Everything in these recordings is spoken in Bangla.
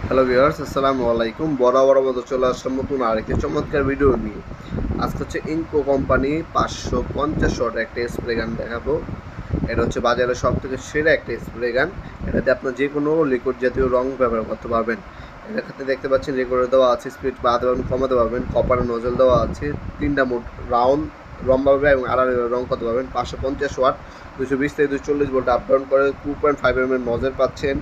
হ্যালো ভিউয়ার্স, আসসালামু আলাইকুম। বরাবর মতো চলে আসলাম নতুন আরেকটি চমৎকার ভিডিও নিয়ে। আজকে হচ্ছে ইনকো কোম্পানি 550 ওয়াট একটা স্প্রে গান দেখাবো। এটা হচ্ছে বাজারে সব থেকে সেরা একটা স্প্রে গান। এটাতে আপনার যে কোনো লিকুইড জাতীয় রং ব্যবহার করতে পারবেন। এটার ক্ষেত্রে দেখতে পাচ্ছেন রেগুলেটর দেওয়া আছে, স্পিড বাড়াতে পারবেন, কমাতে পারবেন, কপার নজল দেওয়া আছে, তিনটা মোট রাউন্ড লম্বাভাবে এবং আড়াআড়ি রং করতে পারবেন। 550 ওয়াট 220 থেকে 240 ভোল্ট আপ ডাউন করে 2.5 mm নজল পাচ্ছেন।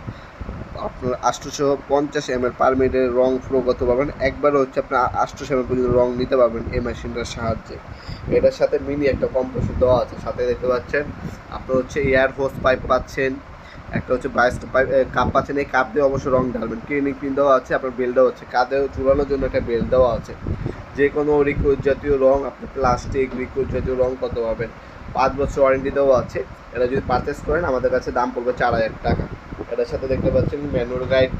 আপনার 850 ml পার মিনিটের রং ফ্লো করতে পারবেন। একবারে হচ্ছে আপনার 800 ml পর্যন্ত রং নিতে পারবেন এই মেশিনটার সাহায্যে। এটার সাথে মিনি একটা কম্প্রেসর দেওয়া আছে, সাথে দেখতে পাচ্ছেন আপনার হচ্ছে এয়ার হোস পাইপ পাচ্ছেন, একটা হচ্ছে বায়োস্ট পাইপ কাপ পাচ্ছেন। এই কাপ দিয়ে অবশ্যই রং ঢালবেন। ক্লিনিক পিন দেওয়া আছে, আপনার বেল দেওয়া আছে, কাঁধে চুলানোর জন্য একটা বেল দেওয়া আছে। যে কোনো লিকুইড জাতীয় রং, আপনি প্লাস্টিক লিকুইড জাতীয় রং করতে পারবেন। 5 বছর ওয়ারেন্টি দেওয়া আছে। এটা যদি পারচেস করেন আমাদের কাছে দাম পড়বে 4000 টাকা। এটার সাথে দেখতে পাচ্ছেন ম্যানুয়াল গাইড,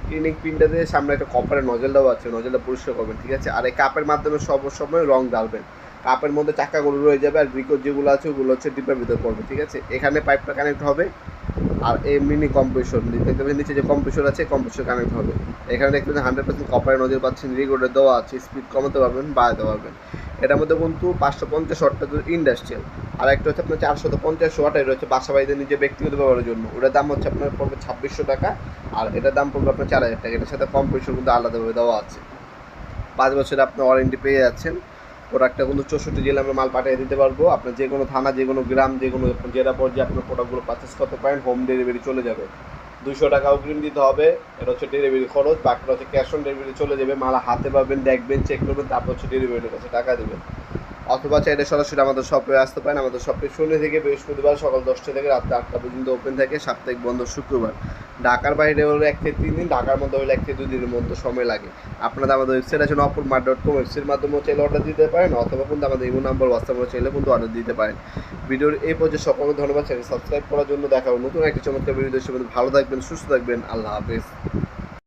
ক্লিনিক পিনটা দিয়ে সামনে একটা কপারের নজল দেওয়া আছে, নজলটা পরিষ্কার করবেন, ঠিক আছে। আর এই কাপের মাধ্যমে সময় রং ঢালবেন। কাপের মধ্যে চাকাগুলো রয়ে যাবে, আর গ্রিকোড যেগুলো আছে ওগুলো হচ্ছে ডিপের ভিতর পড়বে, ঠিক আছে। এখানে পাইপটা কানেক্ট হবে, আর এই মিনি কম্প্রেসর দেখতে পাচ্ছেন, নিচে যে কম্প্রেসর আছে কম্প্রেসর কানেক্ট হবে। এখানে দেখতে পাচ্ছেন 100% কপারের নজল পাচ্ছেন, রেগুলেটর দেওয়া আছে, স্পিড কমাতে পারবেন, বাড়াতে পারবেন। এটার মধ্যে কিন্তু 550 ওয়াটটা ইন্ডাস্ট্রিয়াল, আর একটা হচ্ছে আপনার 450 ওয়াট, এটা হচ্ছে বাসা বাড়িতে নিজে ব্যক্তিগত ব্যবহারের জন্য। ওটার দাম হচ্ছে আপনার পড়বে 2600 টাকা, আর এটার দাম পড়বে আপনার 4000 টাকা। এটার সাথে কম্প্রেসর কিন্তু আলাদাভাবে দেওয়া আছে। 5 বছরে আপনি ওয়ারেন্টি পেয়ে যাচ্ছেন। প্রোডাক্টটা কিন্তু 64 জেলা আমরা মাল পাঠিয়ে দিতে পারবো। আপনার যে কোনো থানা, যে কোনো গ্রাম, যে কোনো জেলা পর্যায়ে আপনার প্রোডাক্টগুলো পারচেস করতে পারেন। হোম ডেলিভারি চলে যাবে। 200 টাকা অগ্রিম দিতে হবে, এটা হচ্ছে ডেলিভারি খরচ। বাকিটা হচ্ছে ক্যাশ অন ডেলিভারি চলে যাবে। মাল হাতে পাবেন, দেখবেন, চেক করবেন, তারপর হচ্ছে ডেলিভারির কাছে টাকা দেবেন। অথবা চাইলে সরাসরি আমাদের শপে আসতে পারেন। আমাদের শপে শনি থেকে বৃহস্পতিবার সকাল 10টা থেকে রাত 8টা পর্যন্ত ওপেন থাকে, সাপ্তাহিক বন্ধ শুক্রবার। ঢাকার বাইরে হলে 1 থেকে 3 দিন, ঢাকার মধ্যে হলে 1 থেকে 2 দিনের মতো সময় লাগে। আপনারা আমাদের ওয়েবসাইট আছে nopurmart.com, ওয়েবসাইটের মাধ্যমে চাইলে অর্ডার দিতে পারেন, অথবা কিন্তু আমাদের ইমো নাম্বার, হোয়াটসঅ্যাপে চাইলে কিন্তু অর্ডার দিতে পারেন। ভিডিওর এই পর্যায়ে সকলকে ধন্যবাদ। চ্যানেল সাবস্ক্রাইব করার জন্য। দেখা হবে নতুন একটি চমৎকার ভিডিও। ভালো থাকবেন, সুস্থ থাকবেন। আল্লাহ হাফেজ।